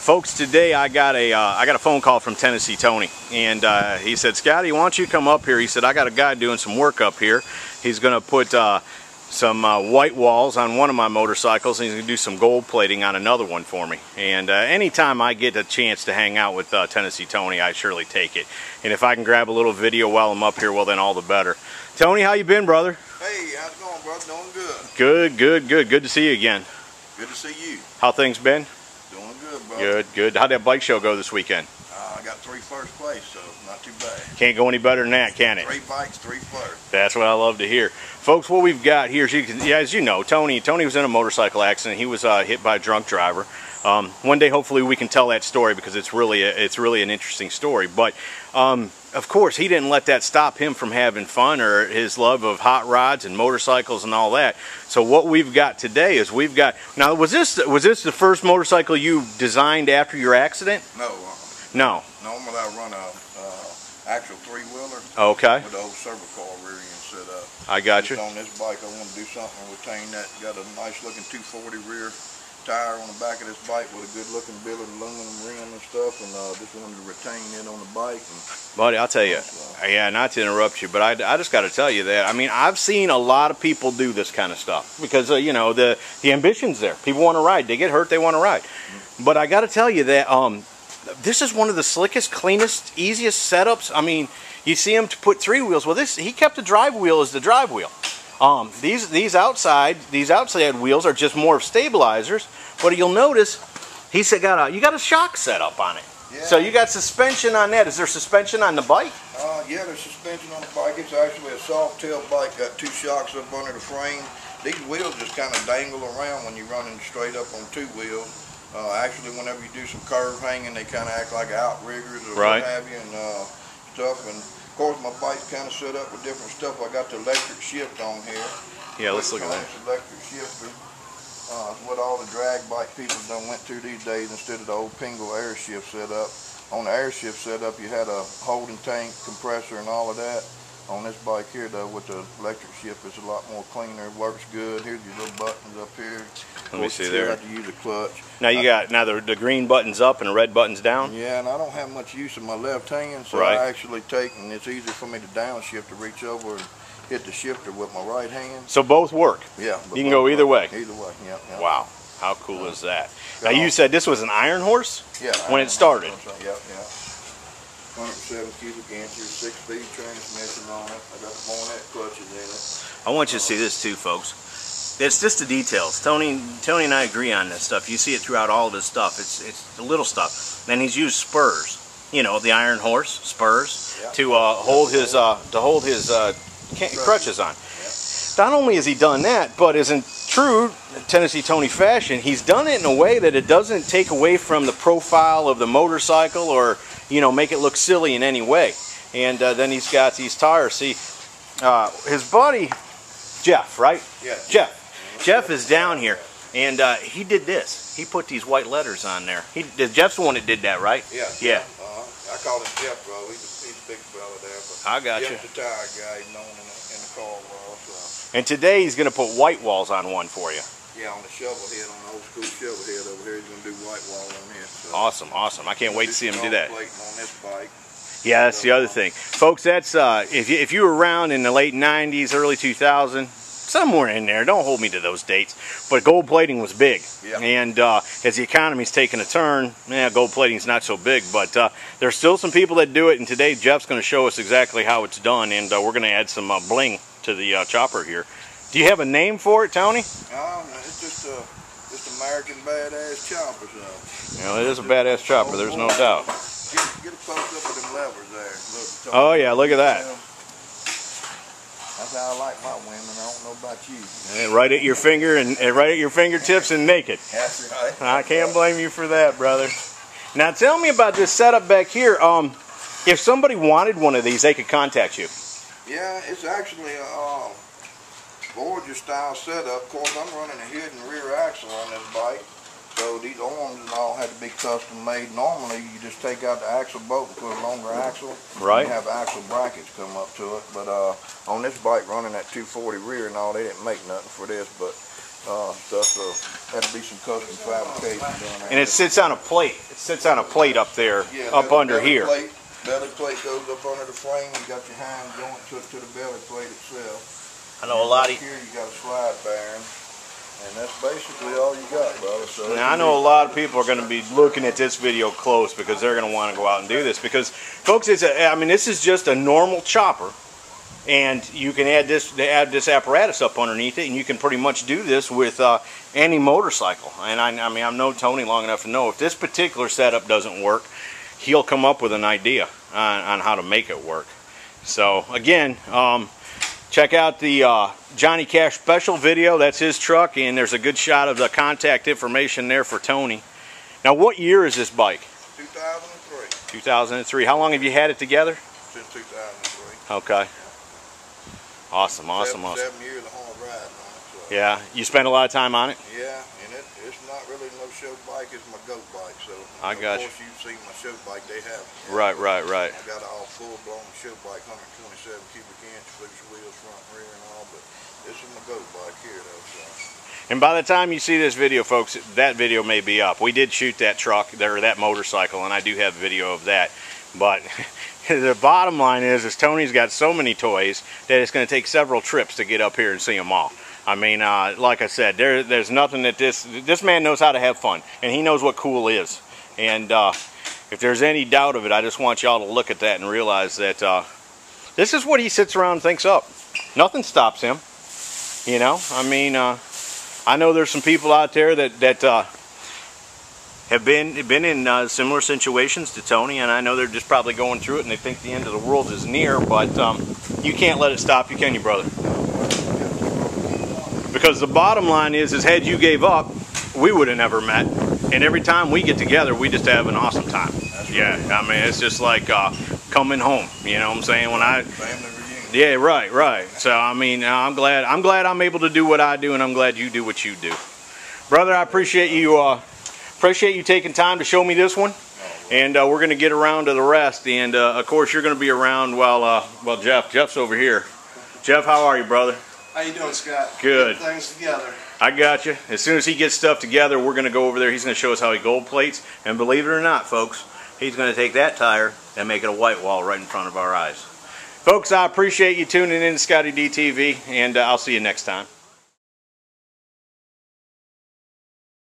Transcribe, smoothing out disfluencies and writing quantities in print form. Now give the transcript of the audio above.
Folks, today I got a phone call from Tennessee Tony, and he said, "Scotty, why don't you come up here?" He said, "I got a guy doing some work up here. He's going to put some white walls on one of my motorcycles, and he's going to do some gold plating on another one for me." And anytime I get a chance to hang out with Tennessee Tony, I surely take it. And if I can grab a little video while I'm up here, well, then all the better. Tony, how you been, brother? Hey, how's it going, brother? Doing good. Good, good, good. Good to see you again. Good to see you. How things been? Doing good, brother. Good, good. How'd that bike show go this weekend? I got 3 first place, so not too bad. Can't go any better than that, can it? 3 bikes, 3 first. That's what I love to hear. Folks, what we've got here, as you know, Tony was in a motorcycle accident. He was hit by a drunk driver. One day, hopefully, we can tell that story because it's really an interesting story. But of course, he didn't let that stop him from having fun or his love of hot rods and motorcycles and all that. So what we've got today is now was this the first motorcycle you designed after your accident? No. No. Normally I run a actual 3-wheeler. Okay. With the old servo car rear end set up. I got you. On this bike, I want to do something to retain that. Got a nice looking 240 rear tire on the back of this bike with a good looking billet aluminum rim and stuff, and just wanted to retain it on the bike. Buddy, I'll tell you, yeah, not to interrupt you, but I just got to tell you that, I mean, I've seen a lot of people do this kind of stuff because, you know, the ambition's there. People want to ride. They get hurt, they want to ride. But I got to tell you that this is one of the slickest, cleanest, easiest setups. I mean, you see him to put 3 wheels. Well, he kept the drive wheel as the drive wheel. These outside wheels are just more of stabilizers, but you'll notice you got a shock setup on it. Yeah. So you got suspension on that. Is there suspension on the bike? Yeah, there's suspension on the bike. It's actually a soft tail bike. Got 2 shocks up under the frame. These wheels just kind of dangle around when you're running straight up on 2 wheels. Actually, whenever you do some curve hanging, they kind of act like outriggers or what have you and stuff. And of course, my bike's kind of set up with different stuff. I got the electric shift on here. Yeah, let's look at that. Electric shifter. What all the drag bike people done went to these days instead of the old Pingle air shift setup. On the air shift setup, you had a holding tank, compressor, and all of that. On this bike here, though, with the electric shift, it's a lot more cleaner. It works good. Here's your little buttons up here. Let me see there. You have to use a clutch. Now you got the green button's up and the red button's down. Yeah, and I don't have much use of my left hand, so I actually take, and it's easier for me to downshift to reach over and hit the shifter with my right hand. So both work. Yeah. You can go either way. Either way. Yeah. Wow. How cool is that? Now you said this was an iron horse? Yeah. When it started. Yeah. 107 cubic inches, 6-speed transmission on it. I got the Bonnet clutches in it. I want you to see this too, folks. It's just the details. Tony and I agree on this stuff. You see it throughout all of his stuff. It's the little stuff. And he's used spurs. You know, the iron horse spurs to hold his crutches on. Not only has he done that, but as in true Tennessee Tony fashion, he's done it in a way that it doesn't take away from the profile of the motorcycle or, you know, make it look silly in any way. And then he's got these tires. See, his buddy Jeff, right? Yeah. Jeff is down here, and he did this. He put these white letters on there. Jeff's the one that did that, right? Yeah. I call him Jeff, bro. He's a big fella there. But I got Jeff's the tire guy known in the car world. So. And today he's going to put white walls on one for you. Yeah, on the shovel head, on the old school shovel head over here, he's going to do white wall on here. So. Awesome. I can't wait to see him do that. On this bike. Yeah, that's the other thing. Folks, that's if you were around in the late 90s, early 2000s, somewhere in there, don't hold me to those dates, but gold plating was big. Yeah. And as the economy's taken a turn, gold plating's not so big, but there's still some people that do it, and today Jeff's going to show us exactly how it's done, and we're going to add some bling to the chopper here. Do you have a name for it, Tony? It's just American badass chopper. So. You know, it is a badass chopper, there's no doubt. Get a close up of them levers there. Look, oh yeah, look at that. That's how I like my women. I don't know about you. And right at your finger and right at your fingertips and naked. That's right. I can't blame you for that, brother. Now tell me about this setup back here. If somebody wanted one of these, they could contact you. Yeah, it's actually a Voyager style setup. Of course, I'm running a hidden rear axle on this bike. So these arms and all had to be custom made. Normally, you just take out the axle bolt and put a longer axle. Right. And have axle brackets come up to it. But on this bike running that 240 rear and all, they didn't make nothing for this. But stuff. Had to be some custom fabrication done. And it sits on a plate. It sits on a plate up there, up under here. Belly plate goes up under the frame. You got your hand going to the belly plate itself. I know a lot of here. You got a slide bearing, and that's basically all you got, brother. So now I know a lot of people are going to be looking at this video close because they're going to want to go out and do this. Because, folks, I mean, this is just a normal chopper, and you can add this apparatus up underneath it, and you can pretty much do this with any motorcycle. And I mean, I've known Tony long enough to know if this particular setup doesn't work, he'll come up with an idea on how to make it work. So again, check out the Johnny Cash special video. That's his truck, and there's a good shot of the contact information there for Tony. Now, what year is this bike? 2003. 2003. How long have you had it together? Since 2003. Okay. Awesome, awesome, awesome. 7 years of hard riding on it. So. Yeah, you spend a lot of time on it? Yeah, and it's not really no show bike. It's my goat bike. So I got you. Of course, you've seen my show bike. They have. Right. I got an all full-blown show bike, 127 cubic inch, loose wheels, front and rear, and all. But this is my goat bike here, though. So. And by the time you see this video, folks, that video may be up. We did shoot that truck, or that motorcycle, and I do have video of that. But the bottom line is Tony's got so many toys that it's going to take several trips to get up here and see them all. I mean, like I said, there's nothing that this man knows how to have fun, and he knows what cool is. And if there's any doubt of it, I just want y'all to look at that and realize that this is what he sits around and thinks up. Nothing stops him. You know, I mean, I know there's some people out there that have been in similar situations to Tony, and I know they're just probably going through it and they think the end of the world is near, but you can't let it stop you, can you, brother? Because the bottom line is had you gave up, we would have never met, and every time we get together, we just have an awesome time. Yeah, I mean, it's just like coming home, you know what I'm saying? When Family reunion. Yeah, right. So, I mean, I'm glad I'm able to do what I do, and I'm glad you do what you do. Brother, I appreciate you taking time to show me this one, and we're going to get around to the rest. And of course, you're going to be around while Jeff's over here. Jeff, how are you, brother? How you doing, Scott? Good. Get things together. I got you. As soon as he gets stuff together, we're going to go over there. He's going to show us how he gold plates, and believe it or not, folks, he's going to take that tire and make it a white wall right in front of our eyes. Folks, I appreciate you tuning in to Scotty D TV, and I'll see you next time.